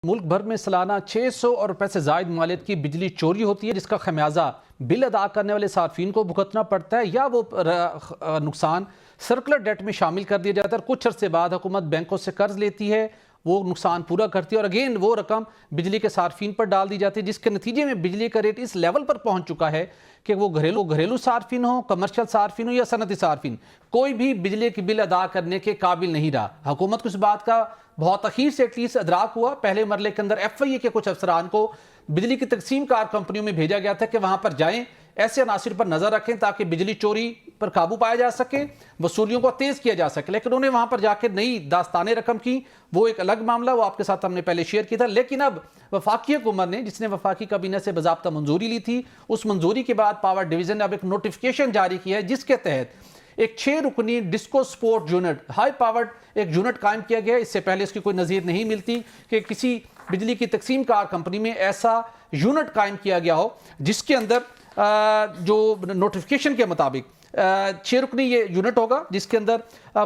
ملک بھر میں سالانہ 600 روپے سے زائد مالیت کی بجلی چوری ہوتی ہے، جس کا خمیازہ بل ادا کرنے والے صارفین کو بھگتنا پڑتا ہے یا وہ نقصان سرکلر ڈیٹ میں شامل کر دیا جاتا ہے۔ کچھ عرصے بعد حکومت بینکوں سے قرض لیتی ہے، وہ نقصان پورا کرتی ہے اور اگین وہ رقم بجلی کے صارفین پر ڈال دی جاتی ہے، جس کے نتیجے میں بجلی کا ریٹ اس لیول پر پہنچ چکا ہے کہ وہ گھریلو صارفین ہوں، کمرشل صارفین ہوں یا صنعتی صارفین، کوئی بھی بجلی کی بل ادا کرنے کے قابل نہیں رہا۔ حکومت کو اس بات کا بہت اخیر سے ایٹ لیسٹ ادراک ہوا۔ پہلے مرحلے کے اندر ایف آئی اے کے کچھ افسران کو بجلی کی تقسیم کار کمپنیوں میں بھیجا گیا تھا کہ وہاں پر جائیں، ایسے عناصر پر نظر رکھیں تاکہ بجلی چوری پر قابو پایا جا سکے، وصولیوں کو تیز کیا جا سکے۔ لیکن انہوں نے وہاں پر جا کے نئی داستانیں رقم کی، وہ ایک الگ معاملہ، وہ آپ کے ساتھ ہم نے پہلے شیئر کیا تھا۔ لیکن اب وفاقی حکومت نے، جس نے وفاقی کابینہ سے باضابطہ منظوری لی تھی، اس منظوری کے بعد پاور ڈویژن نے اب ایک نوٹیفیکیشن جاری کیا ہے، جس کے تحت ایک 6 رکنی disco support unit, high powered ایک یونٹ قائم کیا گیا ہے۔ اس سے پہلے اس کی کوئی نظیر نہیں ملتی کہ کسی بجلی کی تقسیم کار کمپنی میں ایسا یونٹ قائم کیا گیا ہو جس کے اندر جو نوٹیفیکیشن کے مطابق 6 رکنی یہ یونٹ ہوگا، جس کے اندر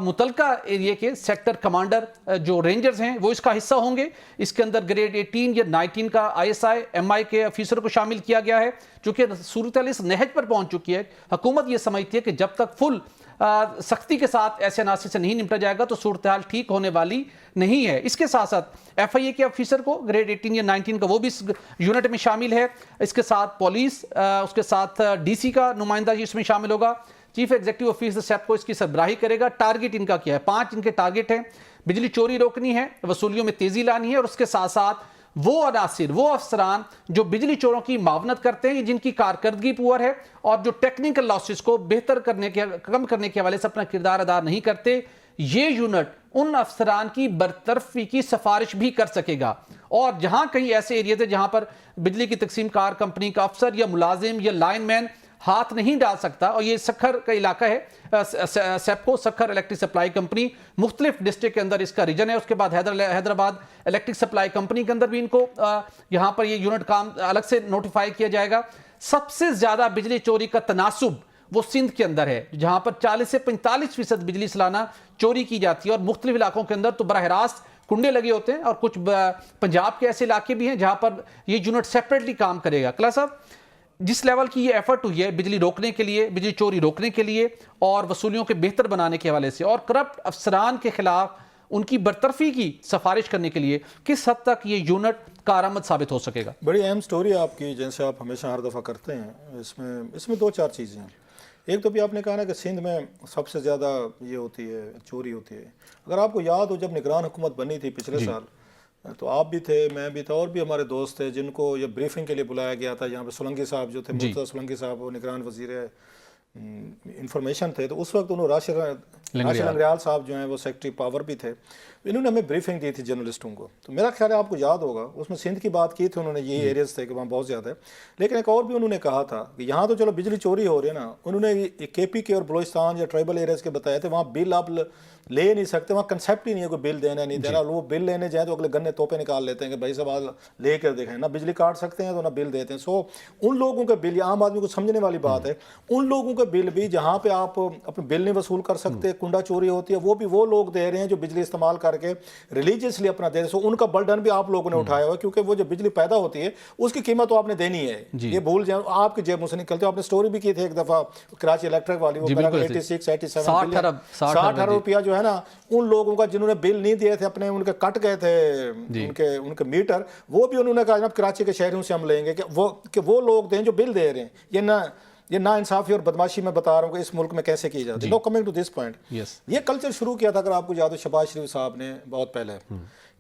متعلقہ ایریے کے سیکٹر کمانڈر جو رینجرز ہیں وہ اس کا حصہ ہوں گے۔ اس کے اندر گریڈ 18 یا 19 کا آئی ایس آئی ایم آئی کے افیسر کو شامل کیا گیا ہے۔ چونکہ صورتحال اس نہج پر پہنچ چکی ہے، حکومت یہ سمجھتی ہے کہ جب تک فل سختی کے ساتھ ایسے عناصر سے نہیں نمٹا جائے گا تو صورتحال ٹھیک ہونے والی نہیں ہے۔ اس کے ساتھ ساتھ ایف آئی اے کے افیسر کو گریڈ 18 یا 19 کا وہ بھی اس یونٹ میں شامل ہے۔ اس کے ساتھ پولیس، اس کے ساتھ ڈی سی کا نمائندہ اس میں شامل ہوگا۔ چیف ایگزیکٹو آفیسر سیپ کو اس کی سربراہی کرے گا۔ ٹارگٹ ان کا کیا ہے؟ 5 ان کے ٹارگٹ ہیں۔ بجلی چوری روکنی ہے، وصولیوں میں تیزی لانی ہے، اور اس کے ساتھ ساتھ وہ عناصر، وہ افسران جو بجلی چوروں کی معاونت کرتے ہیں، جن کی کارکردگی پور ہے اور جو ٹیکنیکل لاسز کو بہتر کرنے کے، کم کرنے کے حوالے سے اپنا کردار ادا نہیں کرتے، یہ یونٹ ان افسران کی برطرفی کی سفارش بھی کر سکے گا۔ اور جہاں کہیں ایسے ایریے تھے جہاں پر بجلی کی تقسیم کار کمپنی کا افسر یا ملازم یا لائن مین ہاتھ نہیں ڈال سکتا، اور یہ سکھر کا علاقہ ہے، SEPCO Sukkur electric supply company مختلف ڈسٹرکٹ کے اندر اس کا ریجن ہے۔ اس کے بعد حیدرآباد الیکٹرک سپلائی کمپنی کے اندر بھی ان کو یہاں پر یہ یونٹ کام الگ سے نوٹیفائی کیا جائے گا۔ سب سے زیادہ بجلی چوری کا تناسب وہ سندھ کے اندر ہے، جہاں پر 40 سے 45% بجلی سالانہ چوری کی جاتی ہے، اور مختلف علاقوں کے اندر تو براہ راست کنڈے لگے ہوتے ہیں، اور کچھ پنجاب کے ایسے علاقے بھی ہیں جہاں پر یہ یونٹ سیپریٹلی کام کرے گا۔ کلا صاحب، جس لیول کی یہ ایفرٹ ہوئی ہے بجلی روکنے کے لیے، بجلی چوری روکنے کے لیے اور وصولیوں کے بہتر بنانے کے حوالے سے، اور کرپٹ افسران کے خلاف ان کی برطرفی کی سفارش کرنے کے لیے، کس حد تک یہ یونٹ کارآمد ثابت ہو سکے گا؟ بڑی اہم سٹوری ہے آپ کی، جیسے آپ ہمیشہ ہر دفعہ کرتے ہیں۔ اس میں 2-4 چیزیں ہیں۔ ایک تو بھی آپ نے کہا نا کہ سندھ میں سب سے زیادہ یہ ہوتی ہے، چوری ہوتی ہے۔ اگر آپ کو یاد ہو، جب نگران حکومت بنی تھی پچھلے سال، تو آپ بھی تھے، میں بھی تھا، اور بھی ہمارے دوست تھے جن کو یہ بریفنگ کے لیے بلایا گیا تھا۔ یہاں پہ سولنگی صاحب جو تھے، مرتضی سولنگی صاحب، وہ نگران وزیر انفارمیشن تھے، تو اس وقت انہوں راشد لنگریال صاحب جو ہیں وہ سیکٹری پاور بھی تھے، انہوں نے ہمیں بریفنگ دی تھی جرنلسٹوں کو۔ تو میرا خیال ہے آپ کو یاد ہوگا، اس میں سندھ کی بات کی تھی انہوں نے، یہی ایریاز تھے کہ وہاں بہت زیادہ ہے۔ لیکن ایک اور بھی انہوں نے کہا تھا کہ یہاں تو چلو بجلی چوری ہو رہی ہے نا، انہوں نے کے پی کے اور بلوچستان یا ٹرائبل ایریاز کے بتایا تھے، وہاں بل آپ لے نہیں سکتے، وہاں کنسیپٹ ہی نہیں ہے کوئی بل دینا نہیں دینا۔ وہ بل لینے جائیں تو اگلے گنے توپے نکال لیتے ہیں کہ بھائی صاحب لے کر دیکھیں، نہ بجلی کاٹ سکتے ہیں تو نہ بل دیتے ہیں۔ سو ان لوگوں کے بل، عام آدمی کو سمجھنے والی بات ہے، ان لوگوں کے بل بھی جہاں پہ آپ اپنے بل نہیں وصول کر سکتے، کنڈا چوری ہوتی ہے، وہ بھی وہ لوگ دے رہے ہیں جو بجلی استعمال کر کے ریلیجیسلی اپنا دے رہے ہیں۔ سو ان کا برڈن بھی آپ لوگوں نے اٹھایا ہوا ہے، کیونکہ وہ جو بجلی پیدا ہوتی ہے اس کی قیمت تو آپ نے دینی ہے، یہ بھول جائیں، آپ کی جیب میں سے نکلتے۔ آپ نے سٹوری بھی کی تھی ایک دفعہ کراچی الیکٹرک والی، وہ 60 ارب روپیہ جو ہے نا، ان لوگوں کا جنہوں نے بل نہیں دیے تھے اپنے، ان کے کٹ گئے تھے ان کے میٹر، وہ بھی انہوں نے کہا جناب کراچی کے شہریوں سے ہم لیں گے کہ وہ لوگ دیں جو بل دے رہے ہیں۔ یہ نا انصافی اور بدماشی میں بتا رہا ہوں کہ اس ملک میں کیسے کی جاتی ہے۔ نو کمنگ ٹو دس پوائنٹ، یہ کلچر شروع کیا تھا، اگر آپ کو یاد ہو، شہباز شریف صاحب نے بہت پہلے،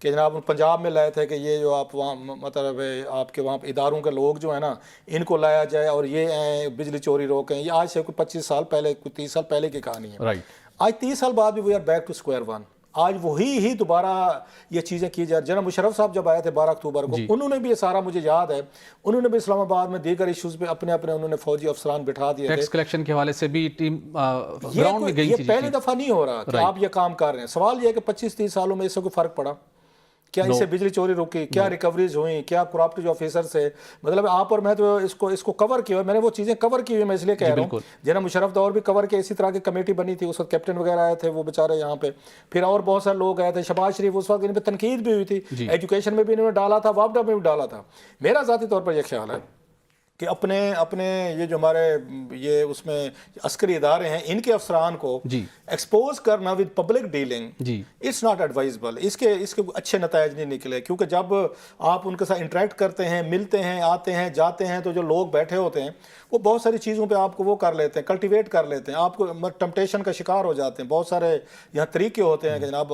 کہ جناب پنجاب میں لائے تھے کہ یہ جو آپ وہاں مطلب آپ کے وہاں اداروں کے لوگ جو ہیں نا، ان کو لایا جائے اور یہ بجلی چوری روکیں۔ یہ آج سے کوئی 25 سال پہلے، کوئی 30 سال پہلے کی کہانی ہے۔ آج 30 سال بعد بھی we are back to square one. آج وہی دوبارہ یہ چیزیں کی جا رہی۔ جناب مشرف صاحب جب آئے تھے 12 اکتوبر کو، انہوں نے بھی یہ سارا، مجھے یاد ہے، انہوں نے بھی اسلام آباد میں دیگر ایشوز پہ اپنے انہوں نے فوجی افسران بٹھا دیے تھے۔ ٹیکس کلیکشن کے حوالے سے بھی ٹیم گراؤنڈ میں گئی تھی۔ یہ پہلی دفعہ نہیں ہو رہا کہ آپ یہ کام کر رہے ہیں۔ سوال یہ ہے کہ 25-30 سالوں میں اس سے کوئی فرق پڑا؟ کیا اس سے بجلی چوری رکی, کیا ریکوریز ہوئیں, کیا کرپٹ جو آفیسر سے, مطلب آپ اور میں تو اس کو کور کیا, میں نے وہ چیزیں کور کی ہوئی, میں اس لیے کہہ رہا ہوں. جناب مشرف دور بھی کور کیا, اسی طرح کی کمیٹی بنی تھی, اس وقت کیپٹن وغیرہ آئے تھے وہ بیچارے یہاں پہ, پھر اور بہت سارے لوگ آئے تھے, شہباز شریف اس وقت ان پہ تنقید بھی ہوئی تھی, ایجوکیشن میں بھی انہوں نے ڈالا تھا, وابڈا میں بھی ڈالا تھا. میرا ذاتی طور پر یہ خیال ہے کہ اپنے یہ جو ہمارے یہ اس میں عسکری ادارے ہیں, ان کے افسران کو ایکسپوز کرنا with public dealing it's not advisable. اس کے اچھے نتائج نہیں نکلے, کیونکہ جب آپ ان کے ساتھ انٹریکٹ کرتے ہیں, ملتے ہیں, آتے ہیں, جاتے ہیں, تو جو لوگ بیٹھے ہوتے ہیں وہ بہت ساری چیزوں پہ آپ کو وہ کر لیتے ہیں, کلٹیویٹ کر لیتے ہیں, آپ کو ٹمپٹیشن کا شکار ہو جاتے ہیں. بہت سارے یہاں طریقے ہوتے ہیں کہ جناب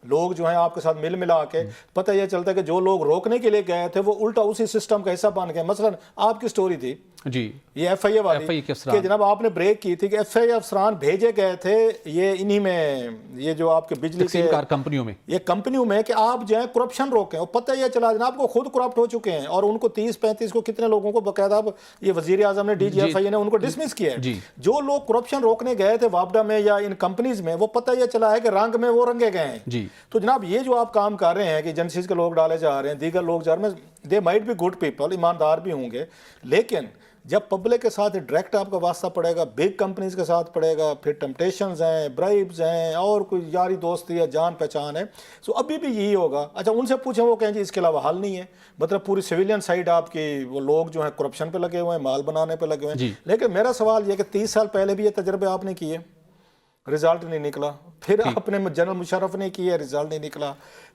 لوگ جو ہیں آپ کے ساتھ ملا کے پتہ یہ چلتا ہے کہ جو لوگ روکنے کے لیے گئے تھے وہ الٹا اسی سسٹم کا حصہ بن گئے. مثلا آپ کی سٹوری تھی یہ ایف آئی اے والی کہ جناب آپ نے بریک کی تھی کہ ایف آئی اے افسران بھیجے گئے تھے یہ انہی میں, یہ جو آپ کے بجلی کے کمپنیوں میں, یہ کمپنیوں میں, کہ آپ جو ہے کرپشن روکیں. اور پتہ یہ چلا جناب کو خود کرپٹ ہو چکے ہیں, اور ان کو 30-35 کو کتنے لوگوں کو باقاعدہ یہ وزیر اعظم نے ڈی جی ایف آئی اے نے ان کو ڈسمس کیا ہے. جو لوگ کرپشن روکنے گئے تھے وابڈا میں یا ان کمپنیز میں, وہ پتہ یہ چلا ہے کہ رنگ میں وہ رنگے گئے ہیں. تو جناب یہ جو آپ کام کر رہے ہیں کہ ایجنسیز کے لوگ ڈالے جا رہے ہیں, دیگر لوگ جا رہے ہیں, they might be good people, ایماندار بھی ہوں گے, لیکن جب پبلک کے ساتھ ڈائریکٹ آپ کا واسطہ پڑے گا, بگ کمپنیز کے ساتھ پڑے گا, پھر ٹمپٹیشنز ہیں, برائبز ہیں, اور کوئی یاری دوستی ہے, جان پہچان ہے, سو ابھی بھی یہی ہوگا. اچھا ان سے پوچھیں, وہ کہیں جی اس کے علاوہ حل نہیں ہے. مطلب پوری سویلین سائڈ آپ کی وہ لوگ جو ہیں کرپشن پہ لگے ہوئے ہیں, مال بنانے پہ لگے ہوئے ہیں. لیکن میرا سوال یہ کہ 30 سال پہلے بھی یہ تجربے آپ نے کیے, رزلٹ نہیں نکلا. پھر آپ نے جنرل مشرف نے کیے, رزلٹ نہیں نکلا.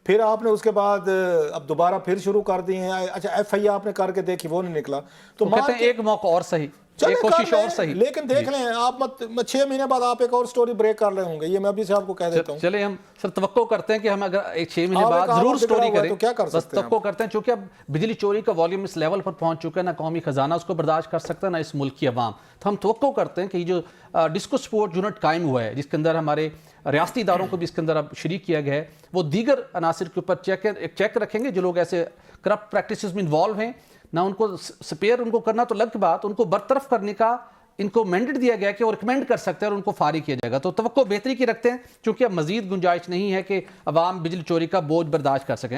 پھر آپ نے اس کے بعد اب دوبارہ پھر شروع کر دی ہیں. اچھا ایف آئی آپ نے کر کے دیکھی, وہ نہیں نکلا. تو کہتے ہیں ایک موقع اور صحیح, ایک کوشش اور صحیح. لیکن دیکھ لیں آپ 6 مہینے بعد آپ ایک اور سٹوری بریک کر رہے ہوں گے, یہ میں ابھی سے آپ کو کہہ دیتا ہوں. چلے ہم سر توقع کرتے ہیں کہ ہم اگر 6 مہینے بعد ضرور سٹوری کریں, تو کیا کر سکتے ہیں. توقع کرتے ہیں چونکہ اب بجلی چوری کا والیوم اس لیول پر پہنچ چکا ہے, نہ قومی خزانہ اس کو برداشت کر سکتا ہے, نہ اس ملک کی عوام. تو ہم توقع کرتے ہیں کہ یہ جو ڈسکو سپورٹ یونٹ قائم ہوا ہے, جس کے اندر ہمارے ریاستی اداروں کو بھی اس کے اندر اب شریک کیا گیا ہے, وہ دیگر عناصر کے اوپر چیک رکھیں گے جو لوگ ایسے کرپٹ پریکٹسز میں انوالو ہیں, نہ ان کو سپیئر ان کو کرنا تو الگ بات, ان کو برطرف کرنے کا ان کو مینڈیٹ دیا گیا کہ وہ ریکمینڈ کر سکتے ہیں اور ان کو فارغ کیا جائے گا. تو توقع بہتری کی رکھتے ہیں, چونکہ اب مزید گنجائش نہیں ہے کہ عوام بجلی چوری کا بوجھ برداشت کر سکیں.